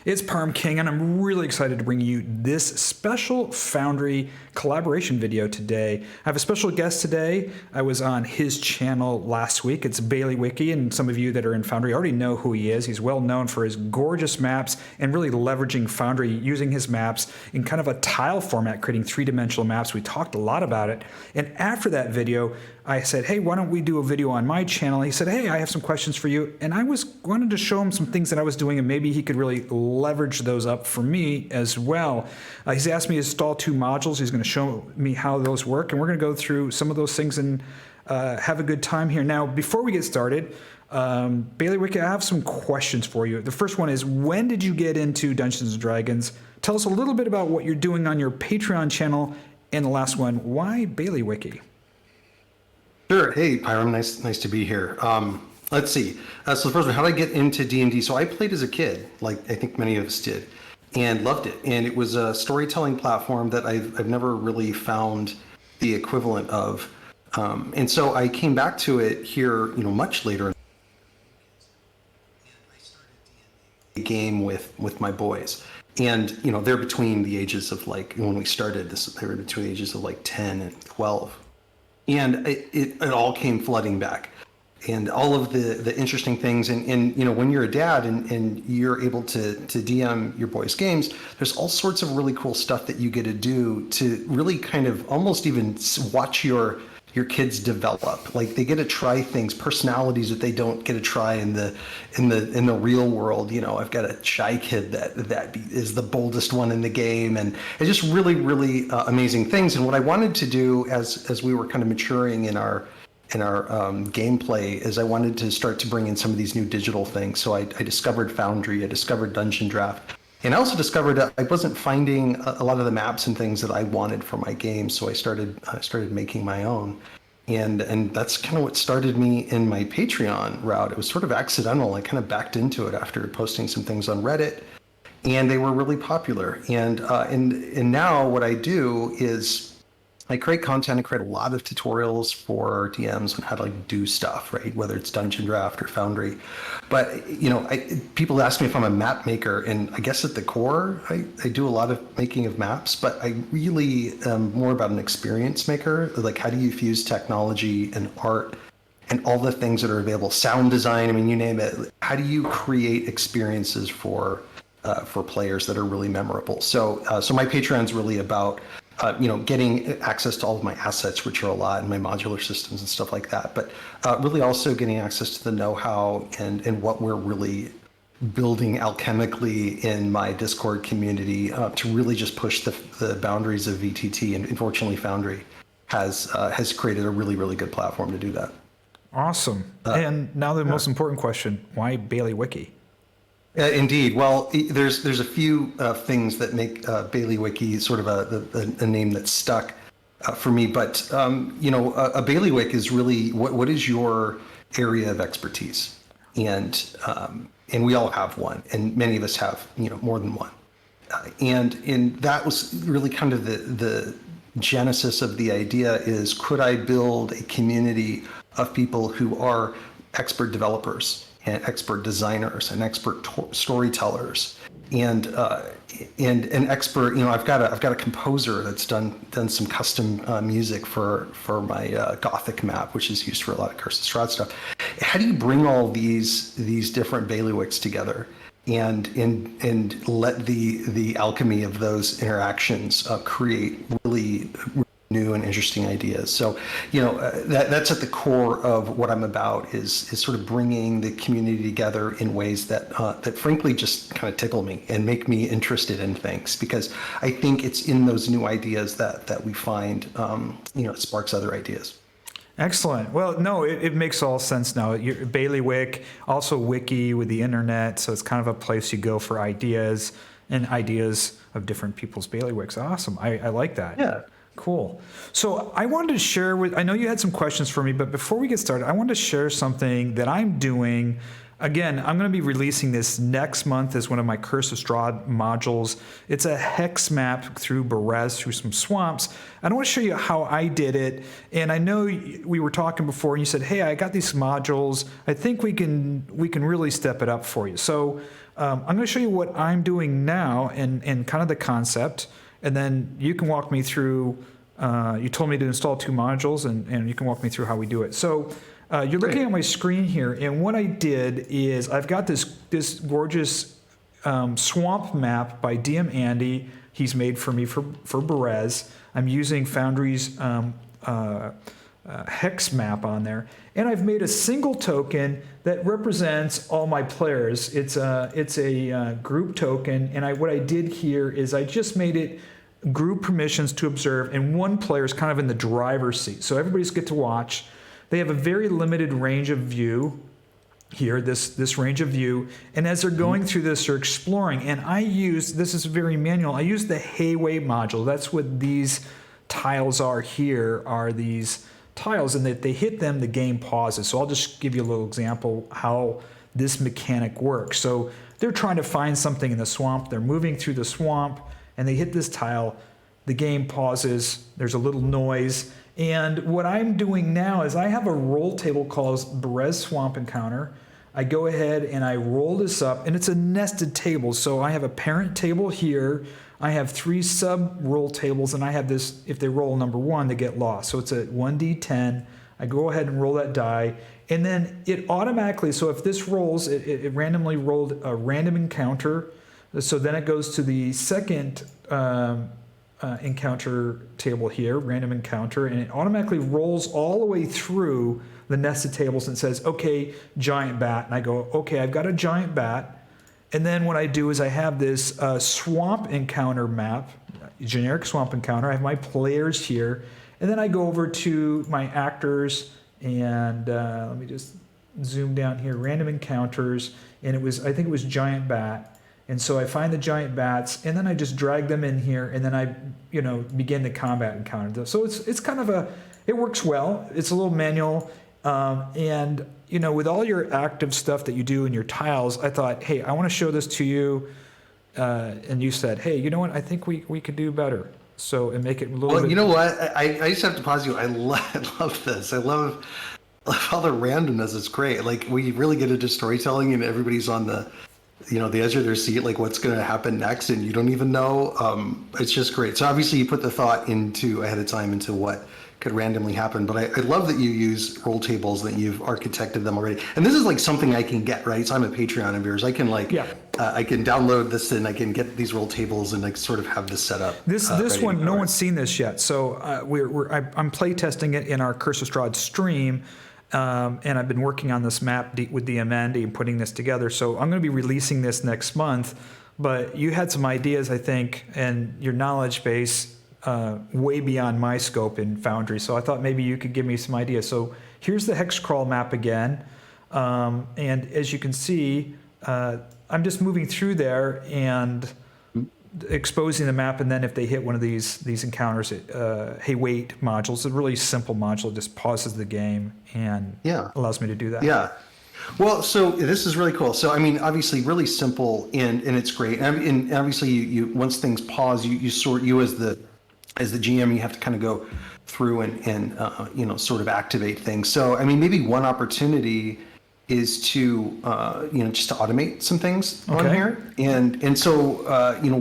It's Parm King, and I'm really excited to bring you this special Foundry collaboration video today. I have a special guest today. I was on his channel last week. It's Baileywiki, and some of you that are in Foundry already know who he is. He's well known for his gorgeous maps and really leveraging Foundry, using his maps in kind of a tile format, creating three-dimensional maps. We talked a lot about it. And after that video, I said, hey, why don't we do a video on my channel? He said, hey, I have some questions for you. And I wanted to show him some things that I was doing, and maybe he could really leverage those up for me as well. He's asked me to install 2 modules. He's going to show me how those work, and we're going to go through some of those things and have a good time here. Now, before we get started, Baileywiki, I have some questions for you. The first one is, when did you get into Dungeons & Dragons? Tell us a little bit about what you're doing on your Patreon channel. And the last one, why Baileywiki? Sure. Hey, Pyram, nice to be here. Let's see. So the first one, how did I get into D&D? So I played as a kid, like I think many of us did, and loved it. And it was a storytelling platform that I've never really found the equivalent of. And so I came back to it here, much later. And I started D&D game with my boys. And, they're between the ages of when we started this, they were between the ages of 10 and 12. And it all came flooding back, and all of the interesting things. And when you're a dad and you're able to DM your boys' games, there's all sorts of really cool stuff that you get to do to really kind of almost even watch your kids develop. Like, they get to try things, personalities that they don't get to try in the real world. I've got a shy kid that is the boldest one in the game, and it's just really, really amazing things. And what I wanted to do as we were kind of maturing in our gameplay is I wanted to start to bring in some of these new digital things. So I discovered Foundry, I discovered Dungeon Draft. And I also discovered I wasn't finding a lot of the maps and things that I wanted for my game, so I started making my own, and that's kind of what started me in my Patreon route. It was sort of accidental. I kind of backed into it after posting some things on Reddit, and they were really popular. And now what I do is I create content. I create a lot of tutorials for DMs on how to do stuff, right? Whether it's Dungeon Draft or Foundry. But, people ask me if I'm a map maker, and I guess at the core, I do a lot of making of maps, but I really am more about an experience maker. Like, how do you fuse technology and art and all the things that are available? Sound design, you name it. How do you create experiences for players that are really memorable? So my Patreon's really about getting access to all of my assets, which are a lot, and my modular systems and stuff like that. But really also getting access to the know-how and what we're really building alchemically in my Discord community to really just push the boundaries of VTT. And unfortunately, Foundry has created a really, really good platform to do that. Awesome. And now the most important question, why Baileywiki? Indeed. Well, there's a few things that make Baileywiki sort of a name that's stuck for me. But a bailiwick is really what is your area of expertise, and we all have one, and many of us have more than one, and that was really kind of the genesis of the idea. Is, could I build a community of people who are expert developers and expert designers and expert storytellers, and an expert. I've got a composer that's done some custom music for my Gothic map, which is used for a lot of Curse of Strahd stuff. How do you bring all these different bailiwicks together and let the alchemy of those interactions create really new and interesting ideas? So, that's at the core of what I'm about, is sort of bringing the community together in ways that frankly just kind of tickle me and make me interested in things, because I think it's in those new ideas that we find, it sparks other ideas. Excellent. Well, no, it makes all sense now. Baileywik, also wiki with the internet, so it's kind of a place you go for ideas and ideas of different people's bailiwicks. Awesome. I like that. Yeah. Cool. So I wanted to share I know you had some questions for me, but before we get started, I wanted to share something that I'm doing. Again, I'm going to be releasing this next month as one of my Curse of Strahd modules. It's a hex map through Berez, through some swamps. I want to show you how I did it. And I know we were talking before, and you said, hey, I got these modules. I think we can really step it up for you. So I'm going to show you what I'm doing now and kind of the concept, and then you can walk me through. You told me to install 2 modules, and you can walk me through how we do it. So you're looking at my screen here, and what I did is I've got this gorgeous swamp map by DM Andy. He's made for me for Berez. I'm using Foundry's hex map on there, and I've made a single token that represents all my players. It's a group token, and what I did here is I just made it group permissions to observe, and one player is kind of in the driver's seat, so everybody's get to watch. They have a very limited range of view here, this range of view, and as they're going through this, they're exploring, and this is very manual, I use the hey wait module. That's what these tiles are here, are these tiles, and that they hit them, the game pauses. So I'll just give you a little example how this mechanic works. So they're trying to find something in the swamp, they're moving through the swamp, and they hit this tile, the game pauses, there's a little noise. And what I'm doing now is I have a roll table called Berez Swamp Encounter. I go ahead and I roll this up, and it's a nested table. So I have a parent table here, I have 3 sub roll tables, and I have this, if they roll number 1, they get lost. So it's a 1d10. I go ahead and roll that die, and then it automatically, so if this rolls, it randomly rolled a random encounter. So then it goes to the second encounter table here, random encounter, and it automatically rolls all the way through the nested tables and says, okay, giant bat. And I go, okay, I've got a giant bat. And then what I do is I have this swamp encounter map, generic swamp encounter. I have my players here. And then I go over to my actors, and let me just zoom down here, random encounters. And I think it was giant bat. And so I find the giant bats, and then I just drag them in here, and then I, begin the combat encounter. So it's kind of it works well. It's a little manual, and with all your active stuff that you do in your tiles, I thought, hey, I want to show this to you, and you said, hey, you know what? I think we could do better. So and make it a little. Well, bit... you know what? I just have to pause you. I love this. I love all the randomness. It's great. Like we really get into storytelling, and everybody's on the edge of their seat, like what's going to happen next, and you don't even know. It's just great. So obviously you put the thought ahead of time into what could randomly happen. But I love that you use roll tables, that you've architected them already. And this is like something I can get, right? So I'm a Patreon of yours. I can I can download this, and I can get these roll tables and like sort of have this set up. This one, no one's seen this yet. So I'm play testing it in our Curse of Strahd stream. And I've been working on this map with DM Andy and putting this together. So I'm going to be releasing this next month. But you had some ideas, I think, and your knowledge base way beyond my scope in Foundry. So I thought maybe you could give me some ideas. So here's the Hex Crawl map again. And as you can see, I'm just moving through there and exposing the map, and then if they hit one of these encounters, hey wait modules, a really simple module, just pauses the game and allows me to do that. Yeah. Well, so this is really cool. So I mean, obviously, really simple, and it's great. And obviously, you once things pause, you as the GM, you have to kind of go through and sort of activate things. So I mean, maybe one opportunity is to just to automate some things on here, and so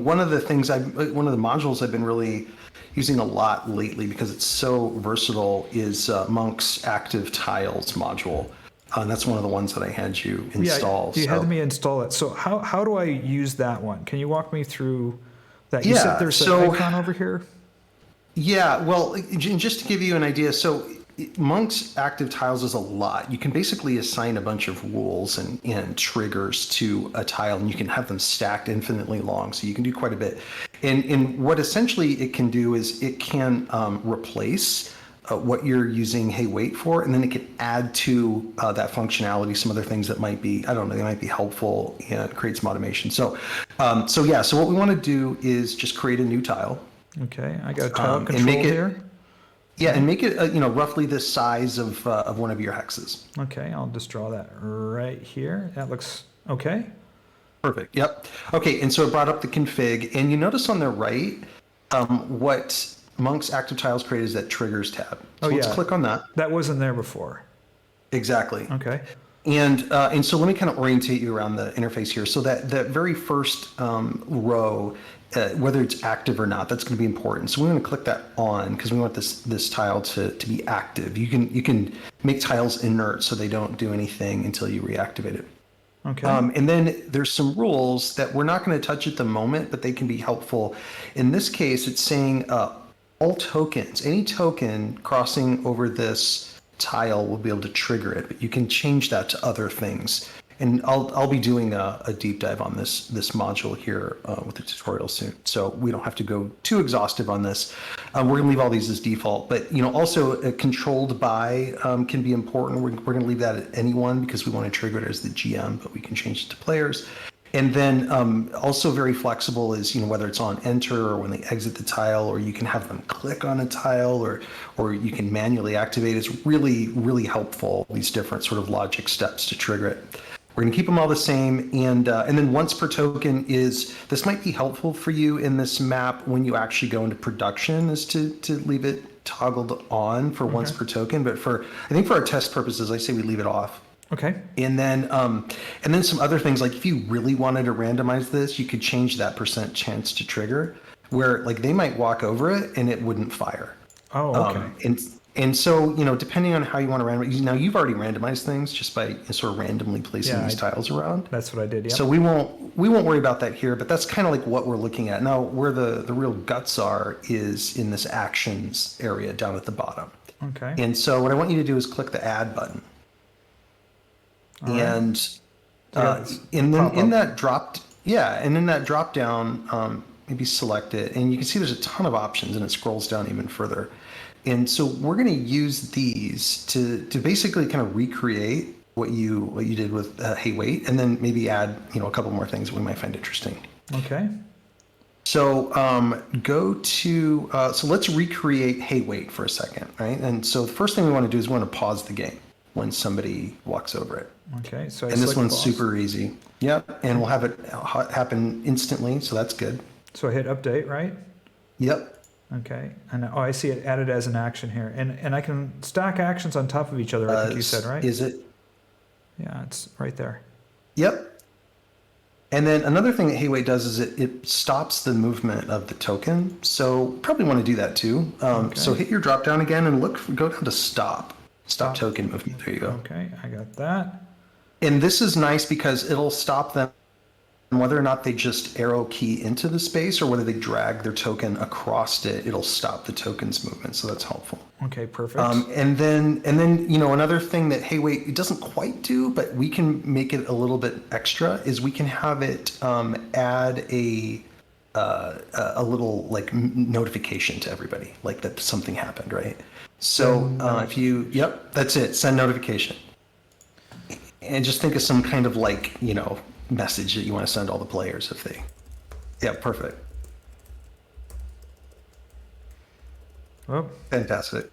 one of the modules I've been really using a lot lately because it's so versatile is Monk's Active Tiles module. And that's one of the ones that I had you install. Yeah, you had me install it. So how do I use that one? Can you walk me through that? You said there's an icon over here. Yeah, well, just to give you an idea, so Monk's Active Tiles is a lot. You can basically assign a bunch of rules and triggers to a tile, and you can have them stacked infinitely long, so you can do quite a bit. And what essentially it can do is it can replace what you're using Hey Wait for, and then it can add to that functionality some other things that might be, they might be helpful and create some automation. So what we want to do is just create a new tile. Okay, I got a tile control here. Yeah, and make it roughly the size of one of your hexes. Okay, I'll just draw that right here. That looks okay. Perfect. Yep. Okay, and so it brought up the config, and you notice on the right what Monk's Active Tiles created is that triggers tab. So let's click on that. That wasn't there before. Exactly. Okay. And so let me kind of orientate you around the interface here. So that very first row, whether it's active or not, that's going to be important. So we're going to click that on because we want this tile to be active. You can make tiles inert so they don't do anything until you reactivate it. Okay. And then there's some rules that we're not going to touch at the moment, but they can be helpful. In this case, it's saying all tokens, any token crossing over this tile will be able to trigger it, but you can change that to other things. And I'll be doing a deep dive on this module here with the tutorial soon, so we don't have to go too exhaustive on this. We're going to leave all these as default, but also controlled by can be important. We're going to leave that at anyone because we want to trigger it as the GM, but we can change it to players. And then also very flexible is whether it's on enter or when they exit the tile, or you can have them click on a tile, or you can manually activate. It's really helpful, these different sort of logic steps to trigger it. We're going to keep them all the same, and then once per token this might be helpful for you in this map when you actually go into production, is to leave it toggled on for once per token. But I think for our test purposes, I say we leave it off. Okay. And then some other things, like if you really wanted to randomize this, you could change that % chance to trigger, where like they might walk over it and it wouldn't fire. Oh, okay. And so, depending on how you want to randomize, now you've already randomized things just by sort of randomly placing these tiles around. That's what I did, yeah. So we won't worry about that here, but that's kind of like what we're looking at. Now, where the real guts are is in this actions area down at the bottom. Okay. And so what I want you to do is click the add button. And in that drop down, maybe select it, and you can see there's a ton of options, and it scrolls down even further. And so we're going to use these to basically kind of recreate what you did with Hey Wait, and then maybe add a couple more things that we might find interesting. Okay. So go to so let's recreate Hey Wait for a second, right? And so the first thing we want to do is we want to pause the game when somebody walks over it. Okay, so and this one's super easy. Yep, and we'll have it happen instantly, so that's good. So I hit update, right? Yep. Okay, and I see it added as an action here, and I can stack actions on top of each other. I think you said, right? Is it? Yeah, it's right there. Yep. And then another thing that Hey Wait does is it stops the movement of the token. So probably want to do that too. So hit your drop down again and go down to stop token movement. There you go. Okay, I got that. And this is nice because it'll stop them whether or not they just arrow key into the space or whether they drag their token across it. It'll stop the token's movement, so that's helpful. Okay, perfect. And then another thing that Hey Wait it doesn't quite do, but we can make it a little bit extra, is we can have it add a little like notification to everybody, like that something happened, right? So if you that's it, send notification. And just think of some kind of like, message that you want to send all the players if they, perfect. Oh. Fantastic.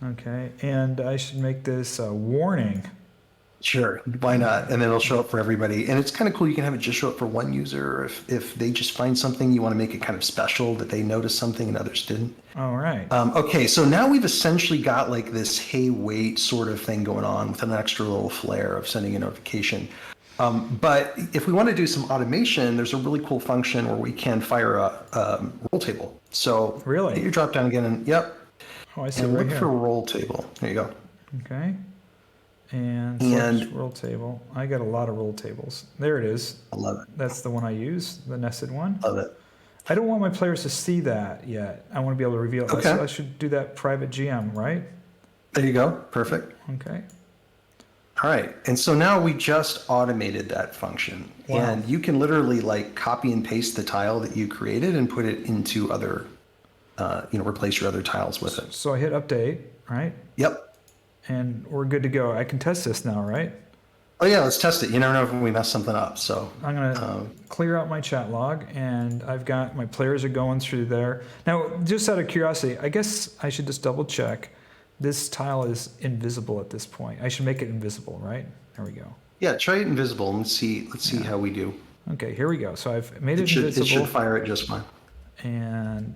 Okay, and I should make this a warning. Sure, why not? And then it'll show up for everybody. And it's kind of cool. You can have it just show up for one user. If they just find something, you want to make it kind of special, that they noticed something and others didn't. All right. Okay, so now we've essentially got like this Hey Wait sort of thing going on with an extra little flair of sending a notification. But if we want to do some automation, there's a really cool function where we can fire a roll table. So really, hit your drop down again, and oh, I see and it right look here. for roll table. There you go. Okay. And roll table. I got a lot of roll tables. There it is. I love it. That's the one I use, the nested one. Love it. I don't want my players to see that yet. I want to be able to reveal it. Okay. So I should do that private GM, right? There you go. Perfect. Okay. All right. And so now we just automated that function. Wow. And you can literally like copy and paste the tile that you created and put it into other, replace your other tiles with it. So I hit update, right? Yep. And we're good to go. I can test this now, right? Oh yeah, let's test it. You never know if we mess something up. So I'm going to clear out my chat log, and I've got my players are going through there. Now, just out of curiosity, I guess I should just double check. This tile is invisible at this point. I should make it invisible, right? There we go. Yeah, try it invisible and let's see how we do. Okay, here we go. So I've made it invisible. It should fire it just fine. And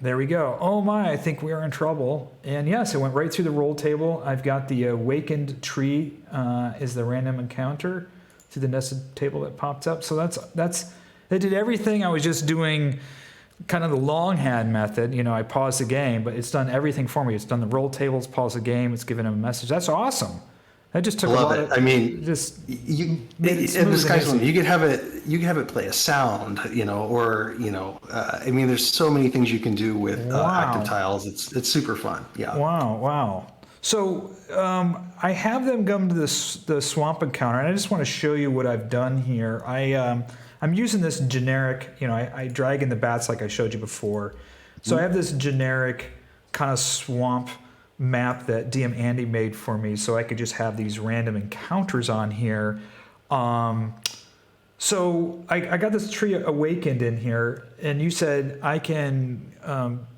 There we go. Oh my, I think we are in trouble. And yes, it went right through the roll table. I've got the awakened tree is the random encounter through the nested table that popped up. So it did everything. I was just doing kind of the longhand method. You know, I paused the game, but it's done everything for me. It's done the roll tables, paused the game, it's given him a message. That's awesome. That just took a lot of, I mean, just in the sky's limit. You could have it play a sound, you know, or you know, I mean, there's so many things you can do with active tiles. It's super fun. Yeah. Wow. So I have them come to the swamp encounter, and I just want to show you what I've done here. I'm using this generic, you know, I drag in the bats like I showed you before. So I have this generic kind of swamp map that DM Andy made for me, so I could just have these random encounters on here. So I got this tree awakened in here, and you said I can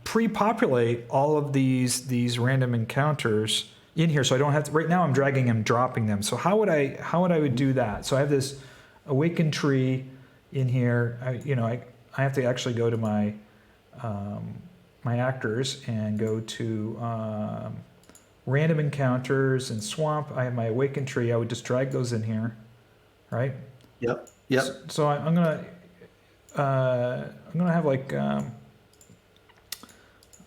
pre-populate all of these random encounters in here, so I don't have to. Right now, I'm dragging them, dropping them. So how would I do that? So I have this awakened tree in here. I have to actually go to my my actors and go to random encounters and swamp. I have my awakened tree. I would just drag those in here, right? Yep. So I'm gonna have like I'm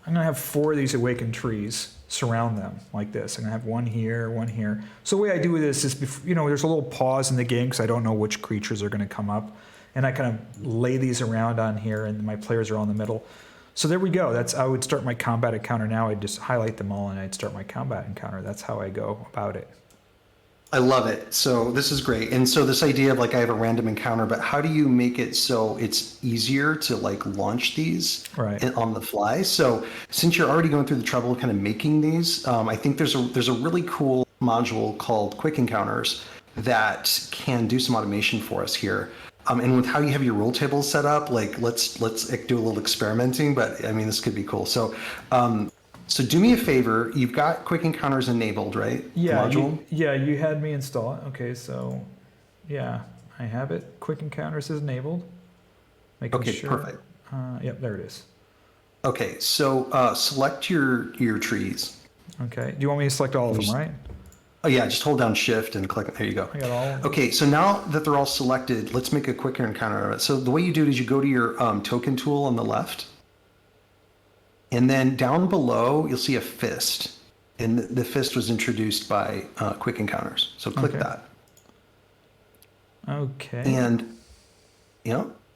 gonna have 4 of these awakened trees surround them like this. I'm gonna have one here, one here. So the way I do this is, there's a little pause in the game because I don't know which creatures are gonna come up, and I kind of lay these around on here, and my players are all in the middle. So there we go. I would start my combat encounter now. I'd just highlight them all, and I'd start my combat encounter. That's how I go about it. I love it. So this is great. And so this idea of like I have a random encounter, but how do you make it so it's easier to like launch these on the fly? So since you're already going through the trouble of kind of making these, I think there's a really cool module called Quick Encounters that can do some automation for us here. And with how you have your roll tables set up, like let's do a little experimenting, but I mean, this could be cool. So, so do me a favor. You've got Quick Encounters enabled, right? Yeah. You had me install it. Okay. So yeah, I have it. Quick Encounters is enabled. Okay. Sure. Perfect. Yep. There it is. Okay. So, select your trees. Okay. Do you want me to select all of them, right? Oh yeah, just hold down Shift and click. There you go. I got all of them. Okay, so now that they're all selected, let's make a quicker encounter of it. So the way you do it is you go to your token tool on the left, and then down below you'll see a fist, and the fist was introduced by Quick Encounters. So click that. Okay. And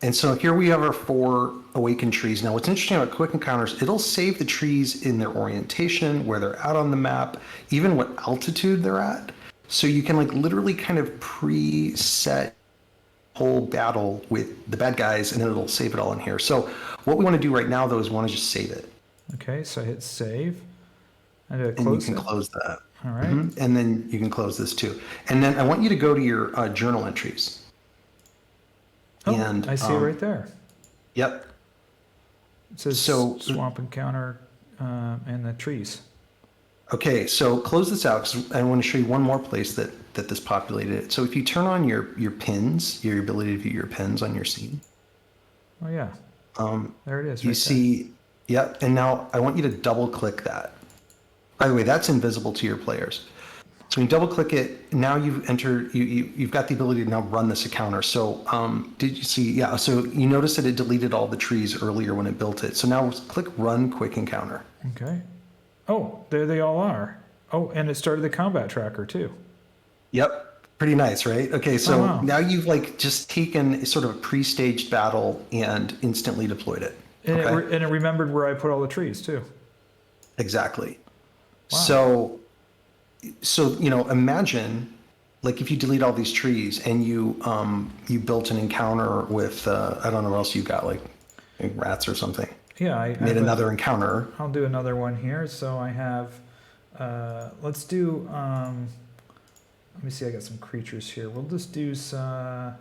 and so here we have our 4 awakened trees. Now what's interesting about Quick Encounters, it'll save the trees in their orientation, where they're out on the map, even what altitude they're at. So you can like literally kind of preset whole battle with the bad guys, and then it'll save it all in here. So what we want to do right now though is we want to just save it. Okay, so I hit save. And you can close that. All right. And then you can close this too. And then I want you to go to your journal entries. Oh, and I see it right there. Yep. It says swamp encounter and the trees. Okay, so close this out because I want to show you one more place that this populated. So if you turn on your pins, your ability to view your pins on your scene. Oh yeah. There it is. You see, yep. And now I want you to double click that. By the way, that's invisible to your players. So when you double click it, now you've entered, you've got the ability to now run this encounter. So did you see, yeah, so you notice that it deleted all the trees earlier when it built it. So now click Run Quick Encounter. Okay. Oh, there they all are. Oh, and it started the combat tracker too. Yep. Pretty nice, right? Okay, so now you've like just taken sort of a pre-staged battle and instantly deployed it. And, it remembered where I put all the trees too. Exactly. Wow. So imagine like if you delete all these trees and you built an encounter with I don't know what else you got, like rats or something. Yeah, I made another encounter. I'll do another one here. So I have let's do let me see, I got some creatures here. We'll just do swamp.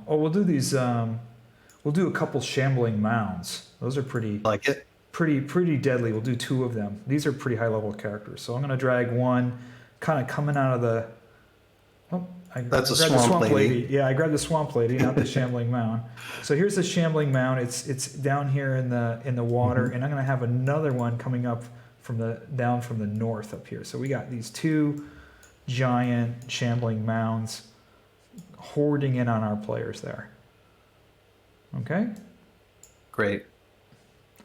Oh, we'll do these we'll do a couple shambling mounds. Those are pretty like it. Pretty deadly. We'll do 2 of them. These are pretty high level characters. So I'm going to drag one kind of coming out of the... Oh, That's a grabbed the swamp lady. Yeah, I grabbed the swamp lady, not the shambling mound. So here's the shambling mound. It's down here in the water, and I'm gonna have another one coming up down from the north up here. So we got these two giant shambling mounds hoarding in on our players there. Okay. Great.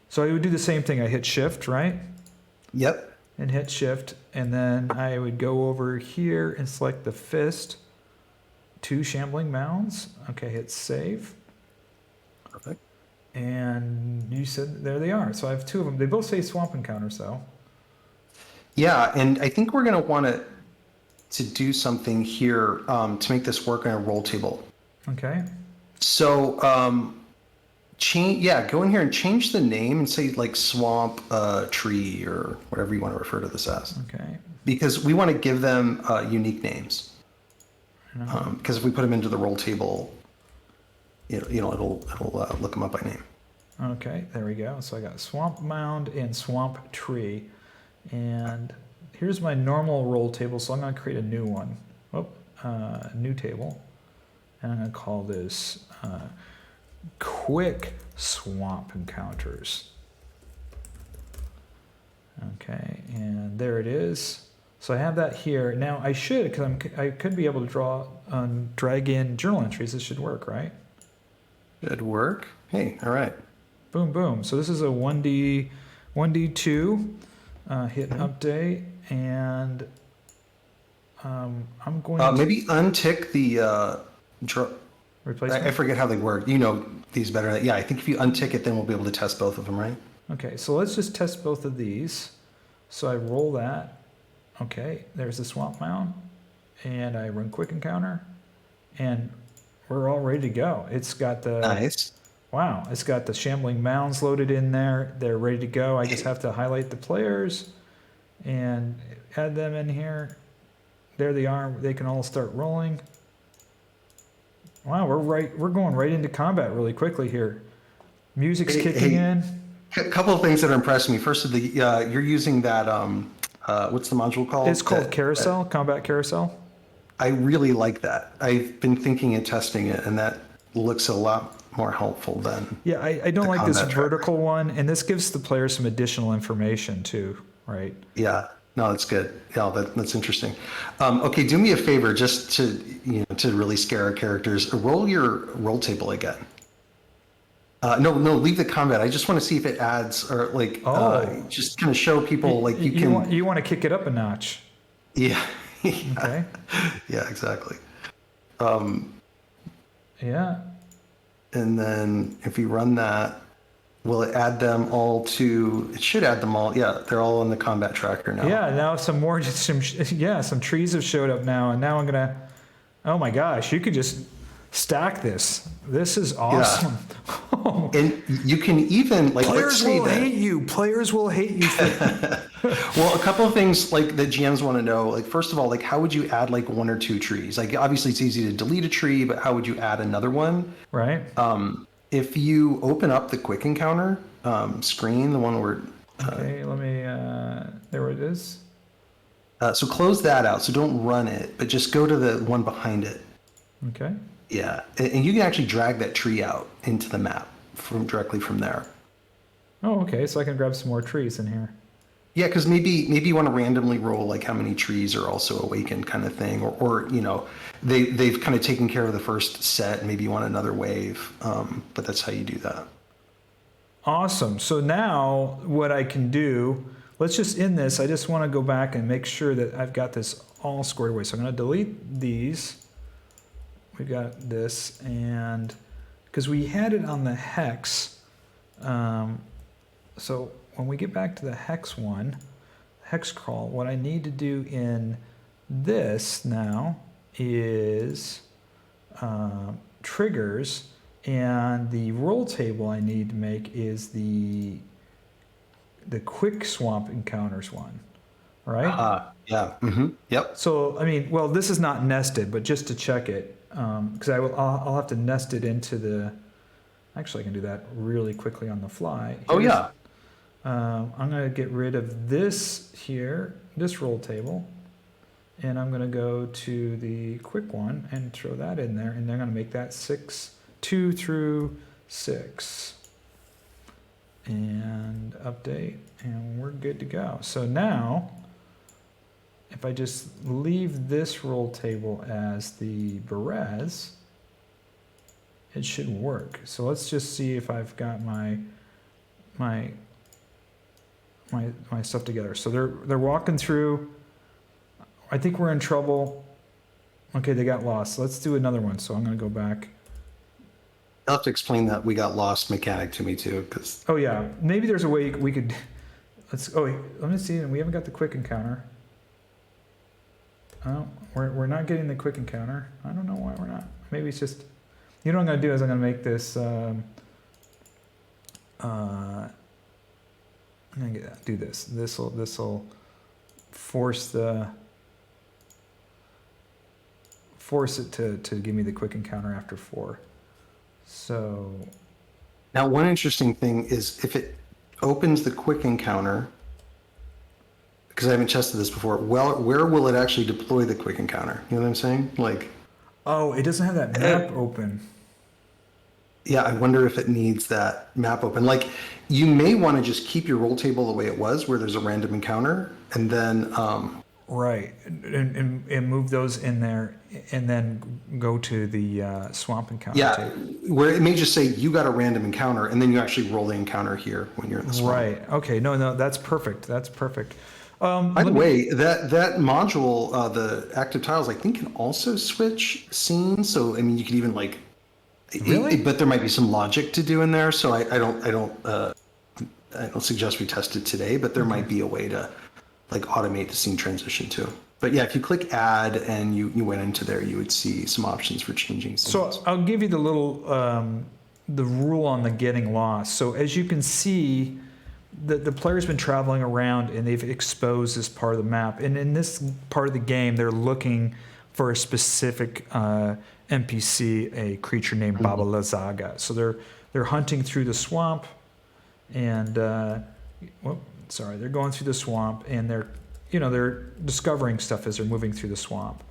So I would do the same thing. I hit shift, right? Yep. And hit shift, and then I would go over here and select the fist. Two shambling mounds. Okay, hit save. Perfect. And you said there they are. So I have two of them. They both say swamp encounters though. Yeah, and I think we're going to want to do something here to make this work on a roll table. Okay. So go in here and change the name and say like swamp tree or whatever you want to refer to this as. Okay. Because we want to give them unique names. Because if we put them into the roll table, it'll look them up by name. Okay, there we go. So I got swamp mound and swamp tree. And here's my normal roll table. So I'm going to create a new one. New table. And I'm going to call this quick swamp encounters. Okay, and there it is. So I have that here. Now I should, because I could be able to drag in journal entries. This should work, right? Should work. Hey, all right. Boom, boom. So this is a 1D2. Hit update, and I'm going to maybe untick the replacement. I forget how they work. You know these better. Yeah, I think if you untick it, then we'll be able to test both of them, right? Okay, so let's just test both of these. So I roll that. Okay, there's the swamp mound, and I run quick encounter, and we're all ready to go. It's got the nice. Wow, it's got the shambling mounds loaded in there. They're ready to go. I just have to highlight the players and add them in here. There they are. They can all start rolling. Wow, we're going right into combat really quickly here. Music's kicking in. A couple of things that are impressing me. First, you're using that. What's the module called? It's called Carousel, Combat Carousel. I really like that. I've been thinking and testing it, and that looks a lot more helpful than. Yeah, I don't like this vertical tracker. one, and this gives the player some additional information too, right? Yeah, no, that's good. Yeah, that's interesting. Okay, do me a favor, just to really scare our characters. Roll your roll table again. No, leave the combat. I just want to see if it adds or just kind of show people you want to kick it up a notch. Yeah. Okay. Yeah, exactly. Yeah. And then if you run that, will it add them all to? It should add them all. Yeah, they're all in the combat tracker now. Yeah. Now some trees have showed up now, and now I'm gonna. Oh my gosh! You could just stack this. This is awesome. Yeah. And you can even players will hate you. Players will hate you. Well, a couple of things the GMs want to know. First of all, how would you add one or two trees? Obviously it's easy to delete a tree, but how would you add another one? Right. If you open up the quick encounter screen, the one where. Okay, let me. There it is. So close that out. So don't run it, but just go to the one behind it. Okay. Yeah, and you can actually drag that tree out into the map directly from there. Oh, okay. So I can grab some more trees in here. Yeah, because maybe you want to randomly roll how many trees are also awakened kind of thing, or they've kind of taken care of the first set. Maybe you want another wave, but that's how you do that. Awesome. So now what I can do, let's just end this. I just want to go back and make sure that I've got this all squared away. So I'm going to delete these. We got this, and because we had it on the hex, so when we get back to the hex one, hex crawl, what I need to do in this now is triggers, and the roll table I need to make is the quick swamp encounters one, right? Yeah. Mm-hmm. Yep. So this is not nested, but just to check it, because I'll have to nest it into the. Actually, I can do that really quickly on the fly. I'm going to get rid of this here, this roll table, And I'm going to go to the quick one and throw that in there. And they're going to make that 6, 2 through 6. And update. And we're good to go. So now, if I just leave this roll table as the Berez, it should work. So let's just see if I've got my stuff together. So they're walking through. I think we're in trouble. Okay, they got lost. Let's do another one. So I'm going to go back. You'll have to explain that we got lost mechanic to me too, because. Oh yeah, maybe there's a way we could. Let's. Oh, wait, let me see. We haven't got the quick encounter. Oh, we're not getting the quick encounter. I don't know why we're not. Maybe it's just. You know what I'm going to do is I'm going to make this. I'm going to do this. This will force it to give me the quick encounter after 4. So Now, one interesting thing is if it opens the quick encounter, because I haven't tested this before, well, where will it actually deploy the quick encounter? You know what I'm saying? Like, oh, it doesn't have that map open. Yeah, I wonder if it needs that map open. Like, you may want to just keep your roll table the way it was, where there's a random encounter, and then right, and move those in there, and then go to the swamp encounter. Yeah, table. where it may just say you got a random encounter, and then you actually roll the encounter here when you're in the swamp. Right. Okay. No, that's perfect. That's perfect. By the way, that module, the active tiles, I think can also switch scenes. So I mean, you could even like. Really? But there might be some logic to do in there. So I don't suggest we test it today. But there might be a way to like automate the scene transition too. But yeah, if you click add and you went into there, you would see some options for changing scenes. So I'll give you the little the rule on the getting lost. So as you can see, the player's been traveling around and they've exposed this part of the map. And in this part of the game, they're looking for a specific NPC, a creature named Baba Lazaga. So they're hunting through the swamp, and they're going through the swamp, and they're discovering stuff as they're moving through the swamp.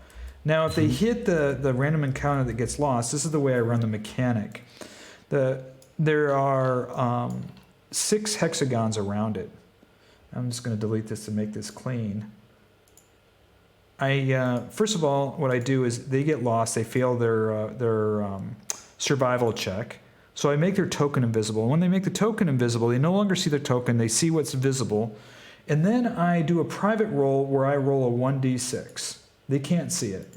Now, if they hit the random encounter that gets lost, this is the way I run the mechanic. There are 6 hexagons around it. I'm just going to delete this to make this clean. First of all, what I do is they get lost. They fail their survival check. So I make their token invisible. When they make the token invisible, they no longer see their token. They see what's visible. And then I do a private roll where I roll a 1d6. They can't see it.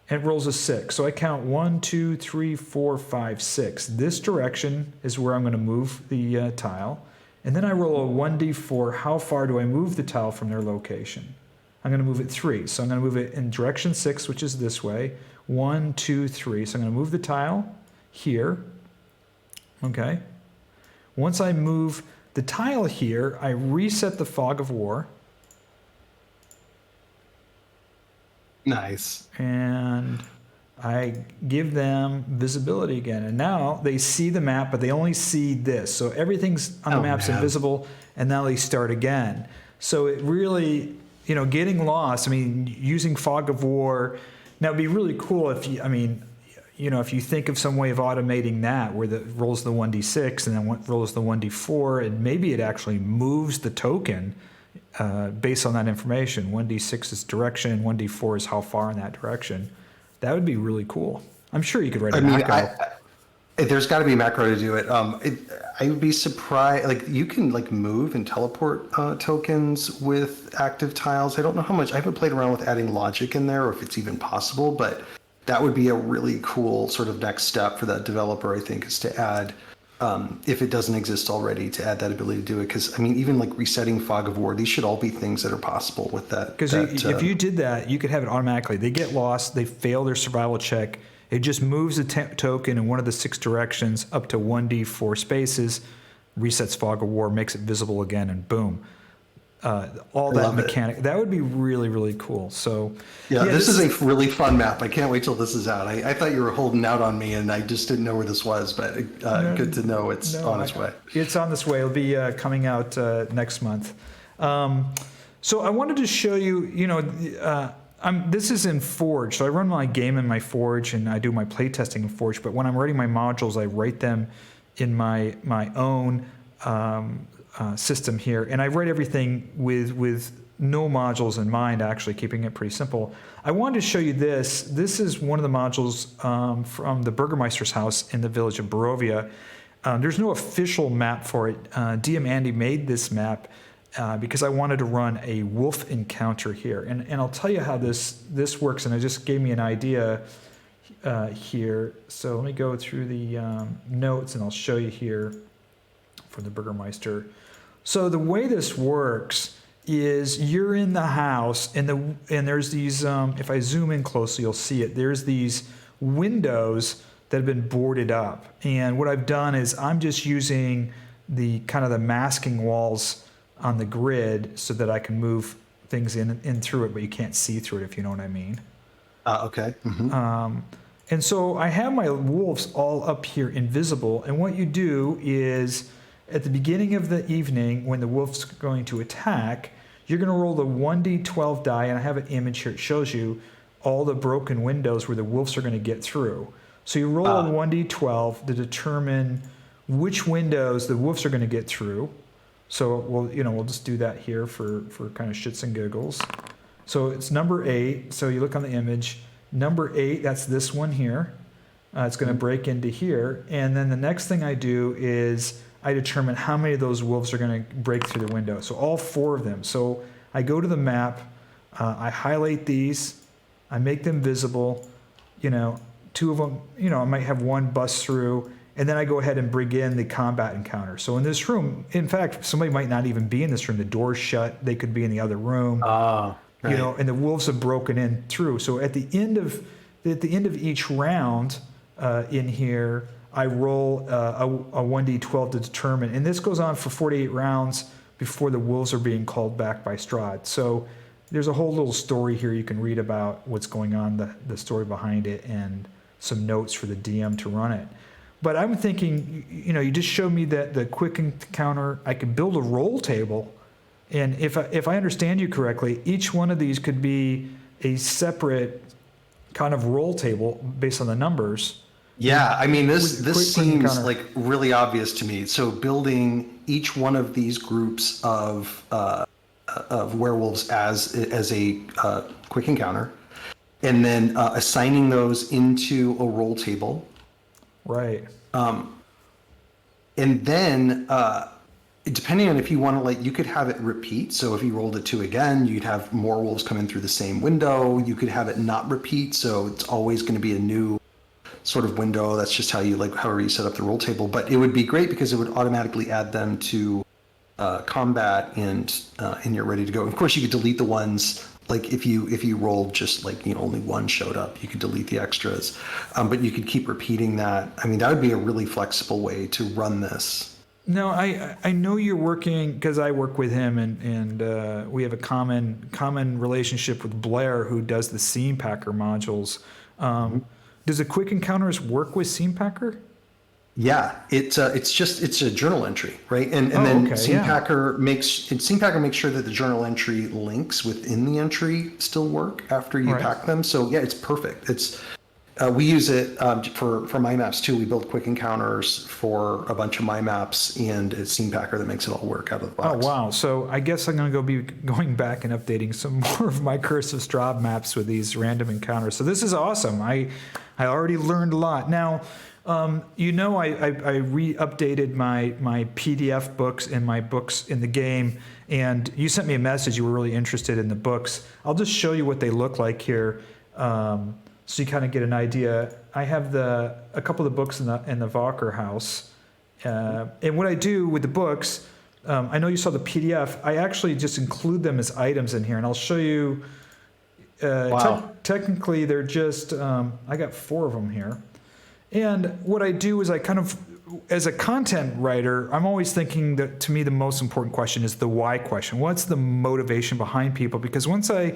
And it rolls a 6. So I count 1, 2, 3, 4, 5, 6. This direction is where I'm going to move the tile. And then I roll a 1d4. How far do I move the tile from their location? I'm going to move it 3. So I'm going to move it in direction 6, which is this way. 1, 2, 3. So I'm going to move the tile here. Okay. Once I move the tile here, I reset the fog of war. Nice. And I give them visibility again. And now they see the map, but they only see this. So everything's on the map's invisible, and now they start again. So it really, getting lost, I mean, using fog of war, now it'd be really cool if if you think of some way of automating that where it rolls the 1d6 and then rolls the 1d4, and maybe it actually moves the token based on that information. 1d6 is direction, 1d4 is how far in that direction. That would be really cool. I'm sure you could write a macro. There's got to be a macro to do it. I would be surprised. Like, you can move and teleport tokens with active tiles. I don't know how much. I haven't played around with adding logic in there, or if it's even possible. But that would be a really cool sort of next step for that developer, I think, is to add, if it doesn't exist already, to add that ability to do it. Because even resetting fog of war, these should all be things that are possible with that. Because if you did that, you could have it automatically. They get lost, they fail their survival check. It just moves the token in one of the 6 directions up to 1d4 spaces, resets fog of war, makes it visible again, and boom. All that mechanic. That would be really, really cool. So yeah, this is a really fun map. I can't wait till this is out. I thought you were holding out on me, and I just didn't know where this was, but good to know it's on its way. It's on its way. It'll be coming out next month. So I wanted to show you, This is in Forge, so I run my game in my Forge, and I do my playtesting in Forge. But when I'm writing my modules, I write them in my own system here, and I write everything with no modules in mind. Actually, keeping it pretty simple. I wanted to show you this. This is one of the modules from the Burgermeister's house in the village of Barovia. There's no official map for it. DM Andy made this map. Because I wanted to run a wolf encounter here. And I'll tell you how this works, and it just gave me an idea here. So let me go through the notes, and I'll show you here for the Burgermeister. So the way this works is you're in the house, and there's these, if I zoom in closely, you'll see it. There's these windows that have been boarded up. And what I've done is I'm just using the kind of the masking walls on the grid so that I can move things in through it, but you can't see through it, if you know what I mean. Okay. Mm-hmm. And so I have my wolves all up here invisible, and what you do is at the beginning of the evening when the wolf's going to attack, you're going to roll the 1d12 die, and I have an image here. It shows you all the broken windows where the wolves are going to get through. So you roll a 1d12 to determine which windows the wolves are going to get through. So we'll just do that here for kind of shits and giggles. So it's number 8. So you look on the image, number 8. That's this one here. It's going to break into here, and then the next thing I do is I determine how many of those wolves are going to break through the window. So all 4 of them. So I go to the map, I highlight these, I make them visible. 2 of them. I might have one bust through. And then I go ahead and bring in the combat encounter. So in this room, in fact, somebody might not even be in this room. The door's shut. They could be in the other room. Right. And the wolves have broken in through. So at the end of each round in here, I roll a 1d12 to determine. And this goes on for 48 rounds before the wolves are being called back by Strahd. So there's a whole little story here you can read about what's going on, the story behind it, and some notes for the DM to run it. But I'm thinking, you just showed me that the quick encounter, I could build a roll table. And if I understand you correctly, each one of these could be a separate kind of roll table based on the numbers. Yeah, I mean, this seems like really obvious to me. So building each one of these groups of werewolves as a quick encounter, and then assigning those into a roll table. Right. And then, depending on if you want to, you could have it repeat. So if you rolled a 2 again, you'd have more wolves come in through the same window. You could have it not repeat. So it's always going to be a new sort of window. That's just how however you set up the roll table. But it would be great because it would automatically add them to combat and you're ready to go. Of course, you could delete the ones. If you rolled just only one showed up, you could delete the extras, but you could keep repeating that. I mean, that would be a really flexible way to run this. No, I know you're working, because I work with him, and we have a common relationship with Blair, who does the Scene Packer modules. Does the Quick Encounters work with Scene Packer? Yeah, it's a journal entry, right? And then Scene Packer makes sure that the journal entry links within the entry still work after you pack them. So yeah, it's perfect. It's we use it for my maps too. We build quick encounters for a bunch of my maps, and it's Scene Packer that makes it all work out of the box. Oh wow! So I guess I'm going to be going back and updating some more of my Curse of Strahd maps with these random encounters. So this is awesome. I already learned a lot. Now. I re-updated my PDF books and my books in the game, and you sent me a message. You were really interested in the books. I'll just show you what they look like here, so you kind of get an idea. I have a couple of the books in the Valker house, and what I do with the books, I know you saw the PDF. I actually just include them as items in here, and I'll show you. Technically, they're just I got 4 of them here. And what I do is I kind of, as a content writer, I'm always thinking that, to me, the most important question is the why question. What's the motivation behind people? Because once I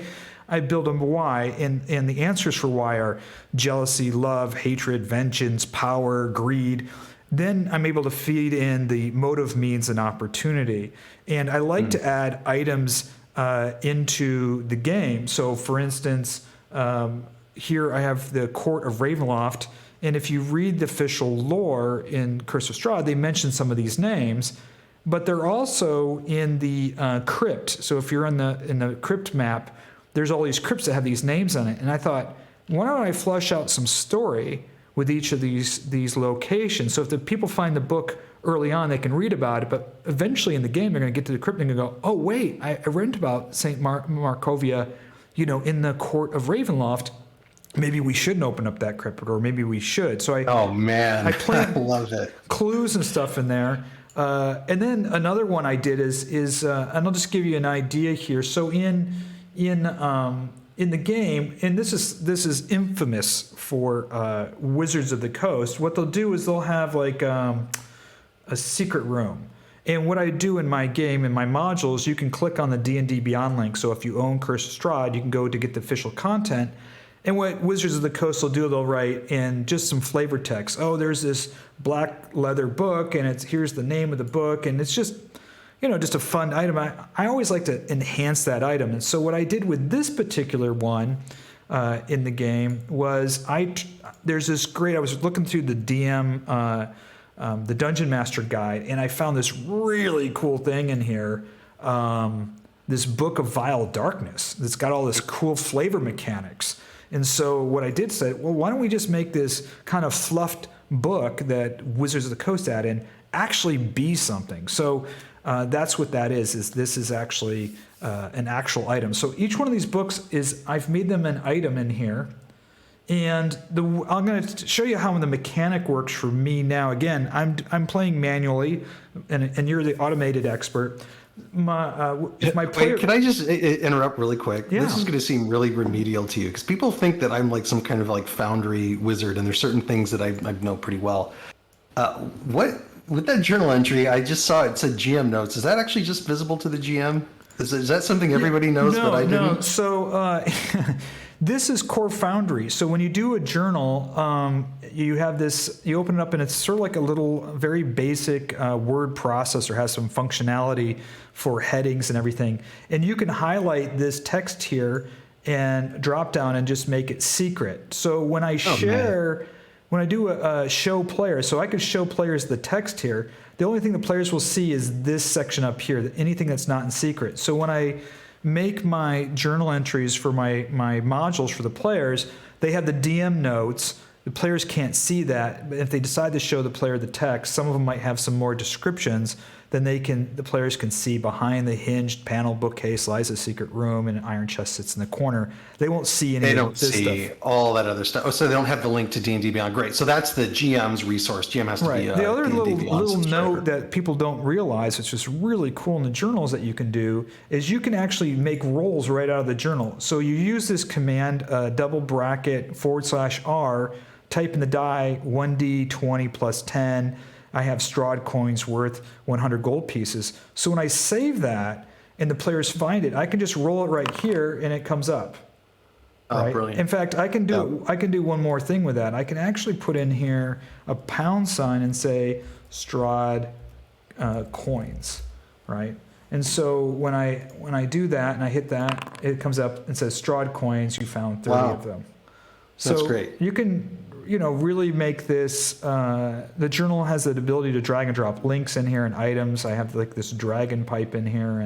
build a why, and the answers for why are jealousy, love, hatred, vengeance, power, greed, then I'm able to feed in the motive, means, and opportunity. And I like to add items into the game. So, for instance, here I have the Court of Ravenloft, and if you read the official lore in Curse of Strahd, they mention some of these names, but they're also in the crypt. So if you're in the crypt map, there's all these crypts that have these names on it. And I thought, why don't I flesh out some story with each of these locations? So if the people find the book early on, they can read about it, but eventually in the game, they're going to get to the crypt and go, oh, wait, I read about St. Markovia, in the Court of Ravenloft. Maybe we shouldn't open up that crypt, or maybe we should. So I planned I love it. Clues and stuff in there. And then another one I did is and I'll just give you an idea here. So in the game, and this is infamous for Wizards of the Coast, what they'll do is they'll have like a secret room. And what I do in my game, in my modules, you can click on the D&D Beyond link. So if you own Curse of Strahd, you can go to get the official content. And what Wizards of the Coast will do, they'll write in just some flavor text. Oh, there's this black leather book, and here's the name of the book, and it's just, just a fun item. I always like to enhance that item. And so what I did with this particular one in the game was there's this great, I was looking through the DM, the Dungeon Master Guide, and I found this really cool thing in here, this Book of Vile Darkness that's got all this cool flavor mechanics. And so what I did say, well, why don't we just make this kind of fluffed book that Wizards of the Coast add in actually be something? So that's what that is this is actually an actual item. So each one of these books I've made them an item in here. And I'm going to show you how the mechanic works for me now. Again, I'm playing manually, and you're the automated expert. If my player... Wait, can I just interrupt really quick? Yeah. This is going to seem really remedial to you, because people think that I'm like some kind of like Foundry wizard, and there's certain things that I know pretty well. With that journal entry, I just saw it said GM notes. Is that actually just visible to the GM? Is that something everybody knows, but I didn't? No. So this is Core Foundry. So when you do a journal, you have this, you open it up, and it's sort of like a little very basic word processor, has some functionality for headings and everything. And you can highlight this text here and drop down and just make it secret. So when I when I do a show players, so I could show players the text here, the only thing the players will see is this section up here, anything that's not in secret. So when I make my journal entries for my modules for the players, they have the DM notes. The players can't see that, but if they decide to show the player the text, some of them might have some more descriptions. Then the players can see behind the hinged panel bookcase lies a secret room, and an iron chest sits in the corner. They won't see any. They don't see all that other stuff. Oh, so they don't have the link to D&D Beyond. Great. So that's the GM's resource. GM has to be the other little note that people don't realize, which is really cool in the journals that you can do, is you can actually make rolls right out of the journal. So you use this command, double bracket /R, type in the die 1d20 plus 10. I have Strahd coins worth 100 gold pieces. So when I save that and the players find it, I can just roll it right here and it comes up. Oh, brilliant. In fact, I can do one more thing with that. I can actually put in here a # and say Strahd coins, right? And so when I do that and I hit that, it comes up and says Strahd coins. You found 30 of them. So that's great. You can really make this, the journal has the ability to drag and drop links in here and items. I have like this dragon pipe in here,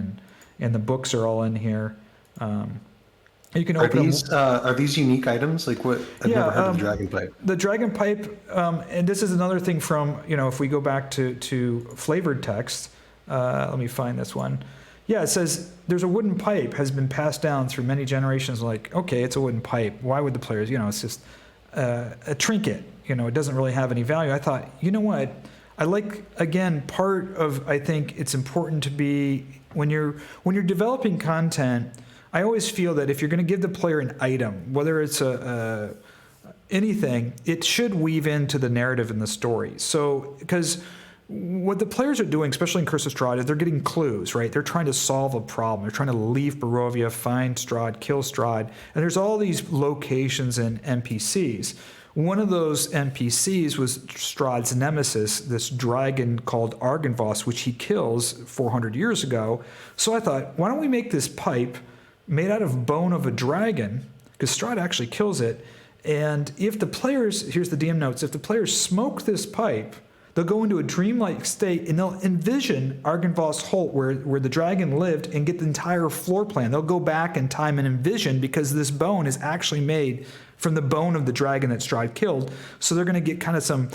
and the books are all in here. You can open are these unique items? Like what? I've never heard of the dragon pipe. The dragon pipe, and this is another thing from, if we go back to flavored text, let me find this one. Yeah, it says there's a wooden pipe has been passed down through many generations. Like, okay, it's a wooden pipe. Why would the players, it's just a trinket, it doesn't really have any value. I thought, you know what? I like, again, I think it's important to be, when you're developing content, I always feel that if you're going to give the player an item, whether it's anything, it should weave into the narrative and the story. So, because what the players are doing, especially in Curse of Strahd, is they're getting clues, right? They're trying to solve a problem. They're trying to leave Barovia, find Strahd, kill Strahd. And there's all these locations and NPCs. One of those NPCs was Strahd's nemesis, this dragon called Argynvost, which he kills 400 years ago. So I thought, why don't we make this pipe made out of bone of a dragon, because Strahd actually kills it. And if the players, here's the DM notes, if the players smoke this pipe, they'll go into a dreamlike state and they'll envision Argynvost Holt, where the dragon lived, and get the entire floor plan. They'll go back in time and envision, because this bone is actually made from the bone of the dragon that Strahd killed. So they're going to get kind of some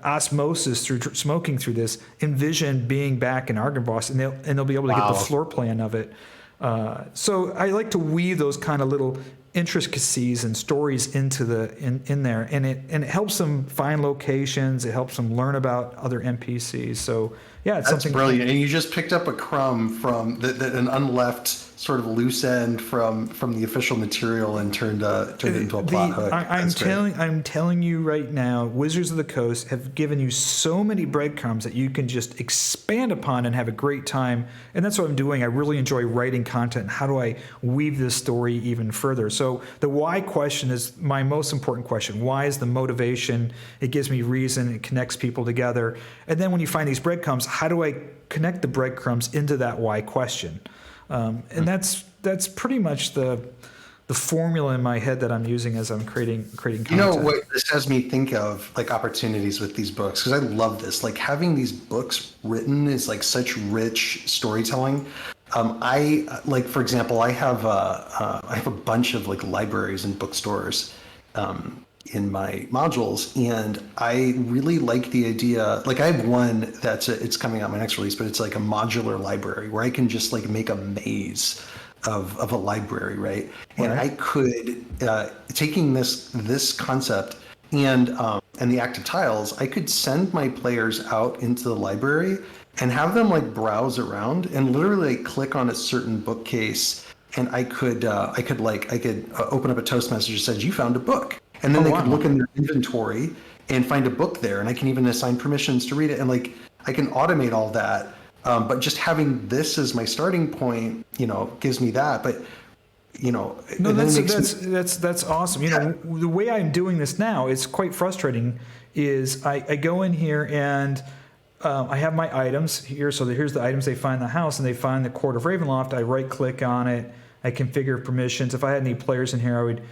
osmosis through smoking through this, envision being back in Argynvost, and they'll be able to get the floor plan of it. So I like to weave those kind of little intricacies and stories into in there, and it helps them find locations. It helps them learn about other NPCs. So yeah, it's That's something brilliant. And you just picked up a crumb from an unleft sort of loose end from the official material and turned it into a plot hook. I'm telling you right now, Wizards of the Coast have given you so many breadcrumbs that you can just expand upon and have a great time. And that's what I'm doing. I really enjoy writing content. How do I weave this story even further? So the why question is my most important question. Why is the motivation? It gives me reason. It connects people together. And then when you find these breadcrumbs, how do I connect the breadcrumbs into that why question? And that's pretty much the formula in my head that I'm using as I'm creating content. You know what this has me think of, like, opportunities with these books, because I love this. Like, having these books written is like such rich storytelling. For example, I have a bunch of like libraries and bookstores in my modules, and I really like the idea. Like, I have one it's coming out my next release, but it's like a modular library where I can just like make a maze of a library, right? And I could taking this concept and the active tiles, I could send my players out into the library and have them like browse around and literally like, click on a certain bookcase, and I could open up a toast message that says, "You found a book." And then they could look in their inventory and find a book there. And I can even assign permissions to read it. And like, I can automate all that. But just having this as my starting point, gives me that. But, no, that's awesome. The way I'm doing this now is quite frustrating. Is I go in here and I have my items here. So here's the items they find in the house, and they find the Court of Ravenloft. I right click on it. I configure permissions. If I had any players in here, I would,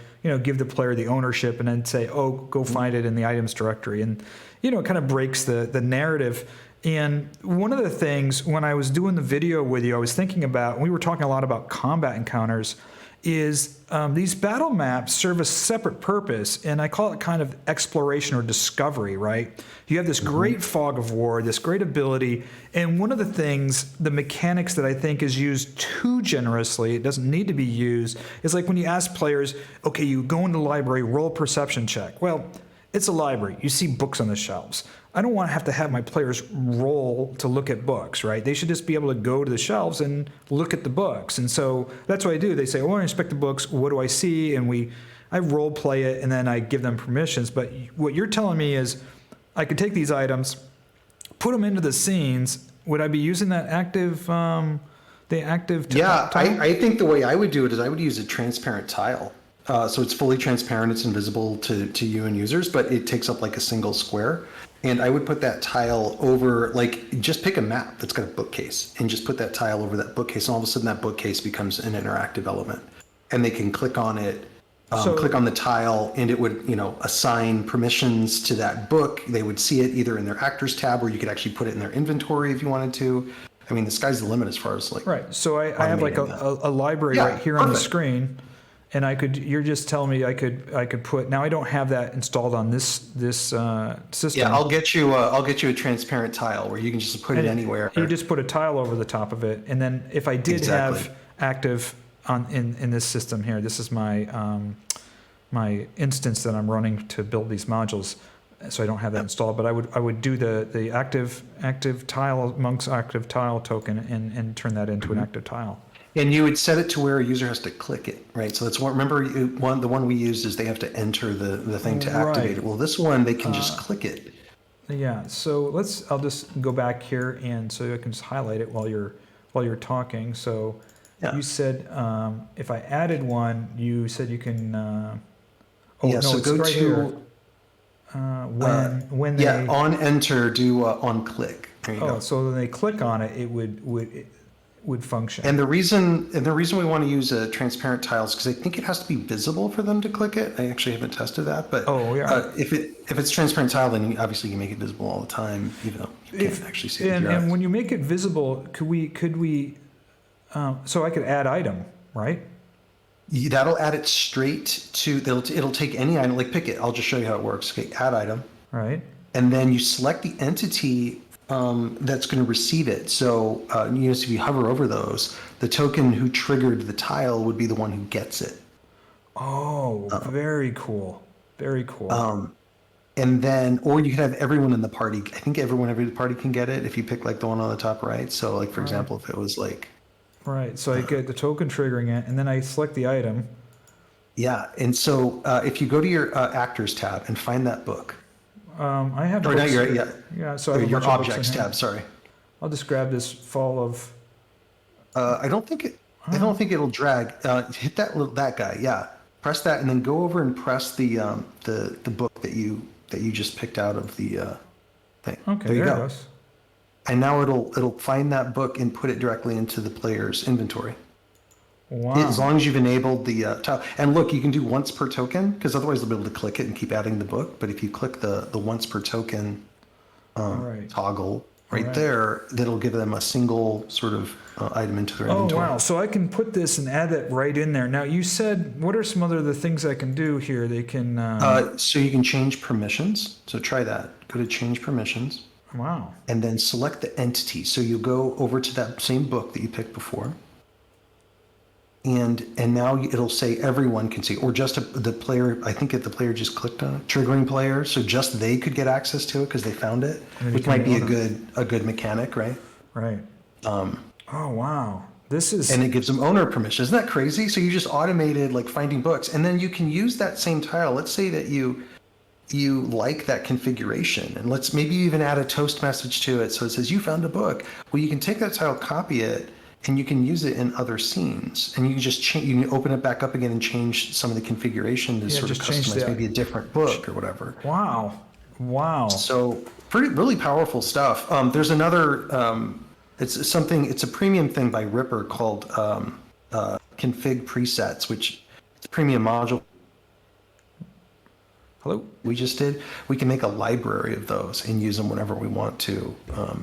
give the player the ownership and then say, "Oh, go find it in the items directory." And, it kind of breaks the narrative. And one of the things when I was doing the video with you, I was thinking about, we were talking a lot about combat encounters, is these battle maps serve a separate purpose, and I call it kind of exploration or discovery, right? You have this great fog of war, this great ability, and one of the things, the mechanics that I think is used too generously, it doesn't need to be used, is like when you ask players, okay, you go into the library, roll a perception check. Well, it's a library. You see books on the shelves. I don't want to have my players roll to look at books, right? They should just be able to go to the shelves and look at the books. And so that's what I do. They say, "Oh, I want to inspect the books. What do I see?" And I role play it, and then I give them permissions. But what you're telling me is I could take these items, put them into the scenes. Would I be using that active, tile? I think the way I would do it is I would use a transparent tile. So it's fully transparent. It's invisible to you and users, but it takes up like a single square. And I would put that tile over, like, just pick a map that's got a bookcase and just put that tile over that bookcase. And all of a sudden that bookcase becomes an interactive element. And they can click on it, click on the tile, and it would, assign permissions to that book. They would see it either in their actors tab, or you could actually put it in their inventory if you wanted to. I mean, the sky's the limit as far as like. Right. So I have like a library right here on the screen. And you're just telling me I could put, now I don't have that installed on this system. Yeah, I'll get you a transparent tile where you can just put it anywhere. You just put a tile over the top of it. And then if I did have active in this system here, this is my my instance that I'm running to build these modules. So I don't have that installed, but I would do the active tile amongst active tile token and turn that into an active tile. And you would set it to where a user has to click it, right? So that's one. Remember, the one we used is they have to enter the thing to activate it. Well, this one they can just click it. Yeah. So I'll just go back here, and so I can just highlight it while you're talking. So you said if I added one, you said you can. Oh, yeah, no, so it's go right to here. When they on enter, do on click. There you go. so when they click on it, it would function. And the reason we want to use a transparent tile is because I think it has to be visible for them to click it. I actually haven't tested that, but if it's transparent tile, then obviously you make it visible all the time, even though you can't actually see it. And when you make it visible, could we so I could add item, right? That'll add it straight to. It'll take any item. Like pick it. I'll just show you how it works. Okay, add item. Right. And then you select the entity that's going to receive it. So if you hover over those, the token who triggered the tile would be the one who gets it. Oh, very cool. Very cool. And then, or you could have everyone in the party. I think every party can get it if you pick like the one on the top right. So like, for example, if it was like. Right. So I get the token triggering it, and then I select the item. Yeah. And so if you go to your actors tab and find that book. I have. Or not your, yeah. So I have your objects tab. Sorry. I'll just grab this fall of. I don't think it'll drag. Hit that guy. Yeah. Press that, and then go over and press the book that you just picked out of the thing. Okay. There you go. It goes. And now it'll find that book and put it directly into the player's inventory. Wow. As long as you've enabled the tile. And look, you can do once per token, because otherwise they'll be able to click it and keep adding the book. But if you click the once per token toggle right there, that'll give them a single sort of item into their inventory. Oh, wow. So I can put this and add that right in there. Now, you said, what are some other the things I can do here? They can... So you can change permissions. So try that. Go to change permissions. Wow. And then select the entity. So you go over to that same book that you picked before. And now it'll say everyone can see, or just the player. I think if the player just clicked on it, triggering player, so just they could get access to it because they found it, which might be a good mechanic, right? Right. Oh wow, this is. And it gives them owner permission. Isn't that crazy? So you just automated like finding books, and then you can use that same tile. Let's say that you like that configuration, and let's maybe even add a toast message to it, so it says you found a book. Well, you can take that tile, copy it. And you can use it in other scenes, and you can just change. You can open it back up again and change some of the configuration to sort of customize maybe a different book or whatever. Wow. So really powerful stuff. There's another. It's a premium thing by Ripper called config presets, which is a premium module. Hello. We just did. We can make a library of those and use them whenever we want to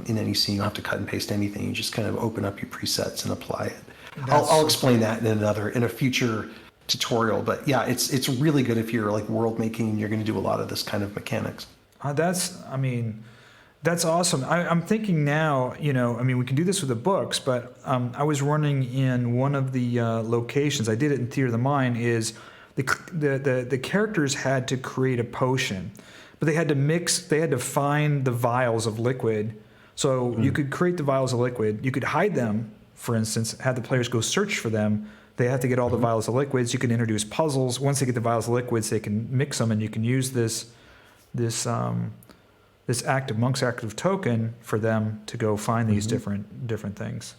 in any scene. You don't have to cut and paste anything. You just kind of open up your presets and apply it. I'll explain that in a future tutorial. But yeah, it's really good if you're like world making and you're going to do a lot of this kind of mechanics. That's awesome. I'm thinking now, we can do this with the books, but I was running in one of the locations. I did it in Theater of the Mind. Is the characters had to create a potion, but they had to find the vials of liquid. So you could create the vials of liquid. You could hide them, for instance, have the players go search for them. They have to get all the vials of liquids. You can introduce puzzles. Once they get the vials of liquids, they can mix them, and you can use this monk's active token for them to go find these different things.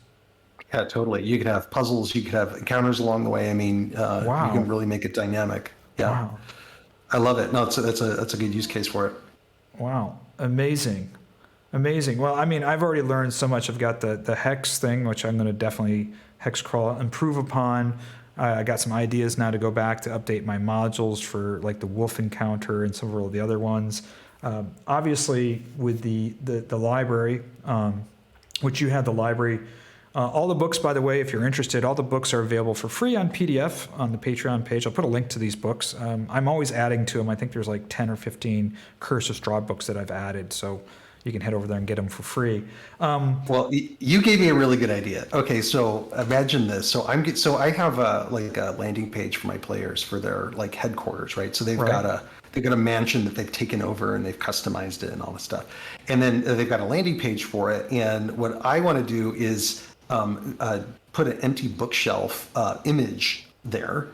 Yeah, totally. You could have puzzles. You could have encounters along the way. I mean, you can really make it dynamic. Yeah, wow. I love it. No, that's a good use case for it. Wow, amazing. Well, I've already learned so much. I've got the hex thing, which I'm going to definitely hex crawl, improve upon. I got some ideas now to go back to update my modules for like the wolf encounter and several of the other ones. Obviously, with the library, which you have the library. All the books, by the way, if you're interested, all the books are available for free on PDF on the Patreon page. I'll put a link to these books. I'm always adding to them. I think there's like 10 or 15 Curse of Straw books that I've added, so you can head over there and get them for free. Well, you gave me a really good idea. Okay, so imagine this. So I have a landing page for my players for their like headquarters, right? So they've got a mansion that they've taken over and they've customized it and all this stuff, and then they've got a landing page for it. And what I want to do is put an empty bookshelf image there,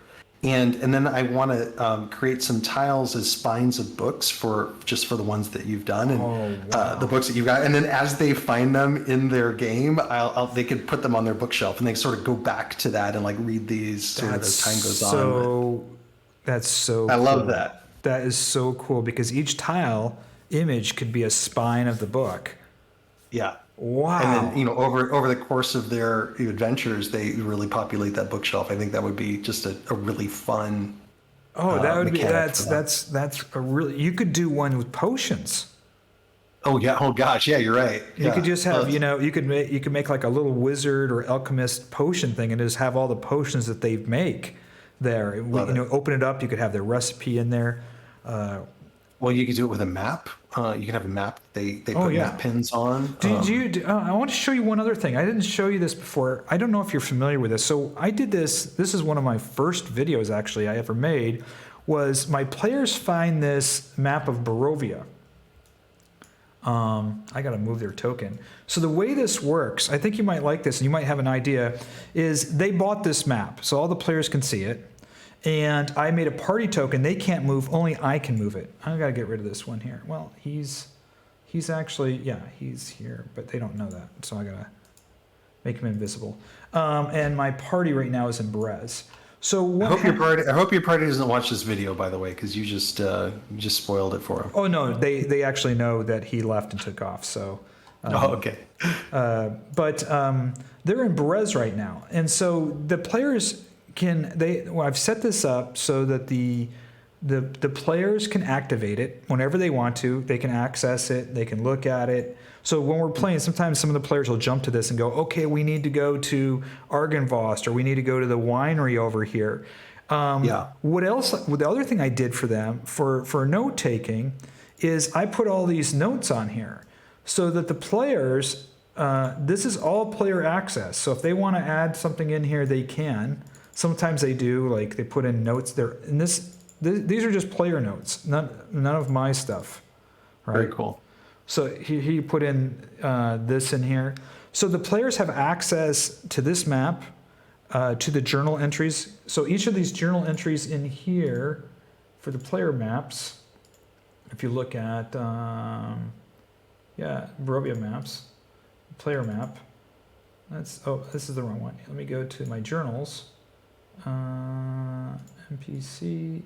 and then I want to create some tiles as spines of books for the ones that you've done and the books that you've got, and then as they find them in their game, they can put them on their bookshelf and they sort of go back to that and like read these sort of as time goes on. So That's so I cool. love that. That is so cool because each tile image could be a spine of the book. Yeah. Wow. And then, over the course of their adventures, they really populate that bookshelf. I think that would be just a really fun. Oh, that would be mechanic for them. that's a really, you could do one with potions. Oh yeah. Oh gosh. Yeah, you're right. You could just have, you could make like a little wizard or alchemist potion thing and just have all the potions that they make there. Open it up, you could have their recipe in there. Well, you could do it with a map. You can have a map. They put map pins on. I want to show you one other thing. I didn't show you this before. I don't know if you're familiar with this. So I did this. This is one of my first videos actually I ever made. Was my players find this map of Barovia. I got to move their token. So the way this works, I think you might like this and you might have an idea, is they bought this map. So all the players can see it. And I made a party token. They can't move. Only I can move it. I got to get rid of this one here. Well, he's actually, yeah, he's here, but they don't know that. So I got to make him invisible. And my party right now is in Brez. So I hope your party doesn't watch this video, by the way, because you just spoiled it for them. Oh no, they actually know that he left and took off. So. Okay. But they're in Brez right now, and so the players I've set this up so that the players can activate it whenever they want to. They can access it. They can look at it. So when we're playing, sometimes some of the players will jump to this and go, okay, we need to go to Argynvost, or we need to go to the winery over here. What else? The other thing I did for them for note taking is I put all these notes on here so that the players, this is all player access. So if they want to add something in here, they can. Sometimes they do, like they put in notes there. And these are just player notes, none of my stuff. Right? Very cool. So he put in this in here. So the players have access to this map, to the journal entries. So each of these journal entries in here for the player maps, if you look at, Barovia maps, player map. This is the wrong one. Let me go to my journals. NPC,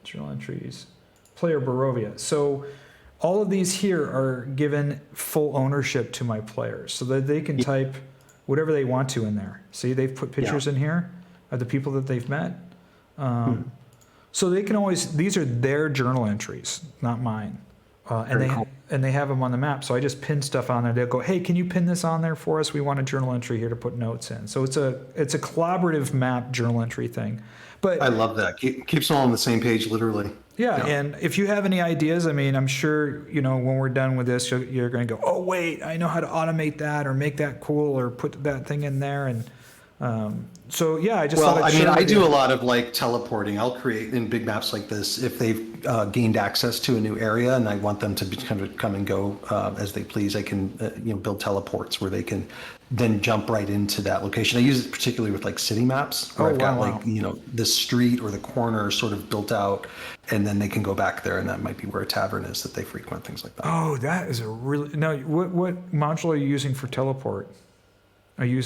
journal entries, player Barovia. So all of these here are given full ownership to my players so that they can type whatever they want to in there. See, they've put pictures in here of the people that they've met. So they can always, these are their journal entries, not mine. And they have them on the map. So I just pin stuff on there. They'll go, hey, can you pin this on there for us? We want a journal entry here to put notes in. So it's a collaborative map journal entry thing. But I love that. Keeps them all on the same page, literally. Yeah, and if you have any ideas, I mean, I'm sure, when we're done with this, you're going to go, oh, wait, I know how to automate that or make that cool or put that thing in there. And I just thought I do a lot of like teleporting. I'll create in big maps like this if they've gained access to a new area and I want them to kind of come and go as they please. I can build teleports where they can then jump right into that location. I use it particularly with like city maps where I've got the street or the corner sort of built out, and then they can go back there, and that might be where a tavern is that they frequent, things like that. Oh, that is a really what module are you using for teleport? You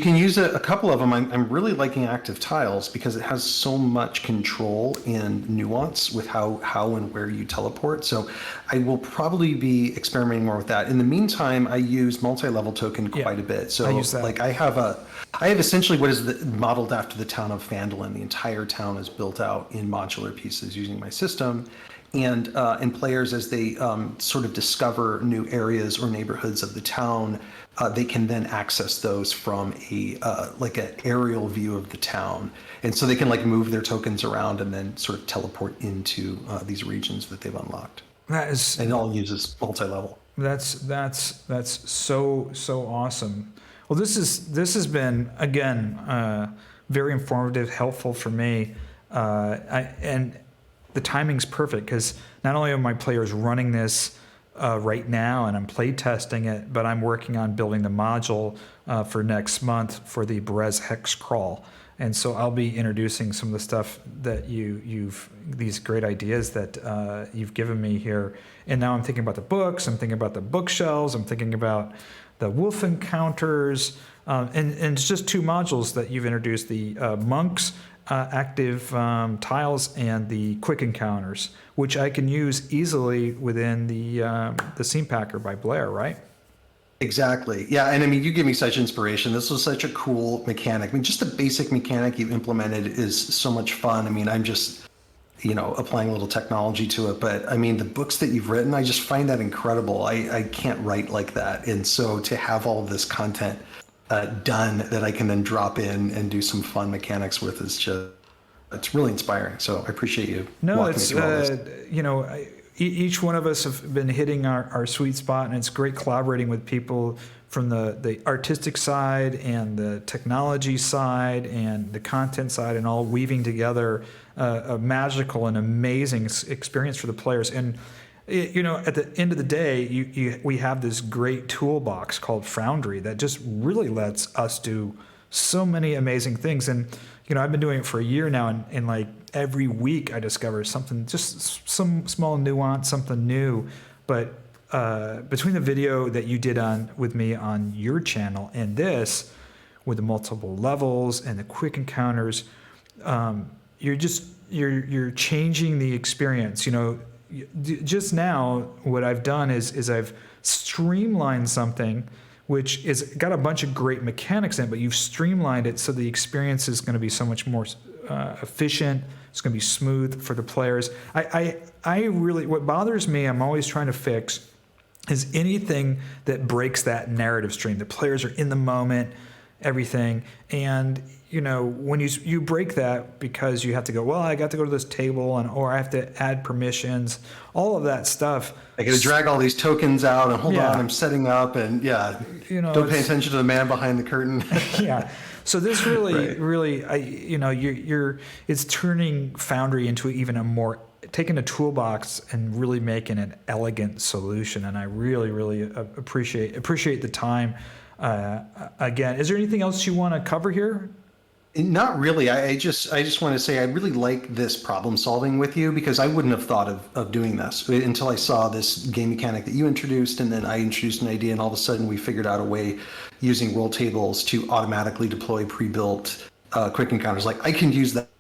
can use a couple of them. I'm really liking active tiles because it has so much control and nuance with how and where you teleport. So I will probably be experimenting more with that. In the meantime, I use multi-level token quite a bit. So I use that. Like I have essentially what is modeled after the town of Phandalin. The entire town is built out in modular pieces using my system. And players, as they sort of discover new areas or neighborhoods of the town, they can then access those from an aerial view of the town, and so they can like move their tokens around and then sort of teleport into these regions that they've unlocked. And it all uses multi-level. That's so awesome. Well, this has been again very informative, helpful for me, and the timing's perfect because not only are my players running this right now and I'm play testing it, but I'm working on building the module for next month for the Brez Hex Crawl. And so I'll be introducing some of the stuff that these great ideas that you've given me here. And now I'm thinking about the books, I'm thinking about the bookshelves, I'm thinking about the wolf encounters, and it's just 2 modules that you've introduced, the monks active tiles and the quick encounters, which I can use easily within the scene packer by Blair, right? Exactly. Yeah. And I mean, you give me such inspiration. This was such a cool mechanic. I mean, just the basic mechanic you implemented is so much fun. I mean, I'm just, applying a little technology to it. But I mean, the books that you've written, I just find that incredible. I can't write like that. And so to have all of this content done that I can then drop in and do some fun mechanics with is just, it's really inspiring. So I appreciate you. No, it's, each one of us have been hitting our sweet spot, and it's great collaborating with people from the artistic side and the technology side and the content side, and all weaving together a magical and amazing experience for the players. And at the end of the day, we have this great toolbox called Foundry that just really lets us do so many amazing things. And I've been doing it for a year now, and like every week I discover something, just some small nuance, something new. But between the video that you did with me on your channel and this, with the multiple levels and the quick encounters, you're changing the experience. Just now, what I've done is I've streamlined something which is got a bunch of great mechanics in it, but you've streamlined it so the experience is going to be so much more efficient. It's going to be smooth for the players. I really, what bothers me, I'm always trying to fix, is anything that breaks that narrative stream. The players are in the moment, everything, and when you break that because you have to go, well, I got to go to this table, or I have to add permissions, all of that stuff. I got to drag all these tokens out and hold on, I'm setting up, and don't pay attention to the man behind the curtain. Yeah. So this really, right. it's turning Foundry into even a more, taking a toolbox and really making an elegant solution. And I really, really appreciate the time. Again, is there anything else you want to cover here? Not really. I just want to say I really like this problem solving with you, because I wouldn't have thought of doing this until I saw this game mechanic that you introduced, and then I introduced an idea, and all of a sudden we figured out a way using roll tables to automatically deploy pre-built quick encounters. Like, I can use that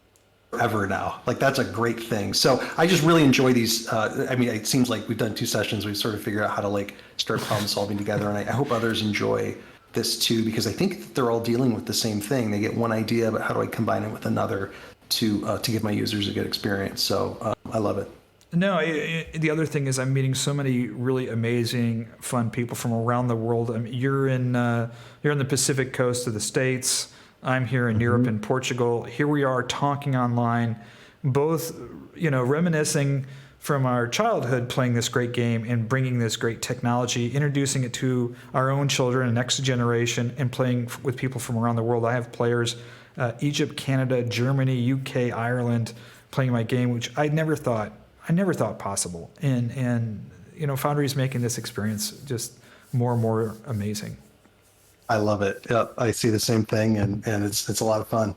forever now. Like, that's a great thing. So I just really enjoy these. It seems like we've done 2 sessions. We've sort of figured out how to start problem solving together, and I hope others enjoy this too, because I think that they're all dealing with the same thing. They get one idea, but how do I combine it with another to give my users a good experience? So I love it. No, the other thing is I'm meeting so many really amazing, fun people from around the world. I mean, you're in the Pacific coast of the States. I'm here in Europe and Portugal. Here we are talking online, both reminiscing from our childhood playing this great game and bringing this great technology, introducing it to our own children and next generation, and playing with people from around the world. I have players, Egypt, Canada, Germany, UK, Ireland, playing my game, which I never thought possible. And Foundry is making this experience just more and more amazing. I love it. Yeah, I see the same thing, and it's a lot of fun.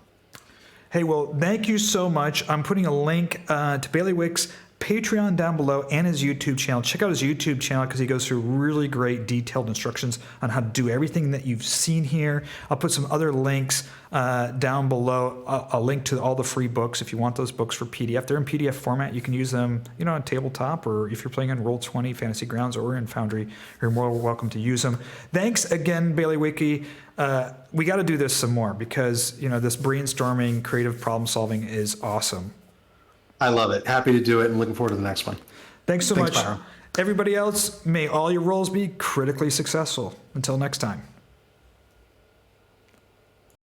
Hey, well, thank you so much. I'm putting a link to Baileywik's Patreon down below and his YouTube channel. Check out his YouTube channel because he goes through really great detailed instructions on how to do everything that you've seen here. I'll put some other links down below. I'll link to all the free books if you want those books for PDF. They're in PDF format. You can use them, on tabletop, or if you're playing on Roll20, Fantasy Grounds, or in Foundry, you're more welcome to use them. Thanks again, Baileywiki. We got to do this some more because this brainstorming, creative problem solving is awesome. I love it. Happy to do it, and looking forward to the next one. Thanks so much. Byron. Everybody else, may all your rolls be critically successful. Until next time.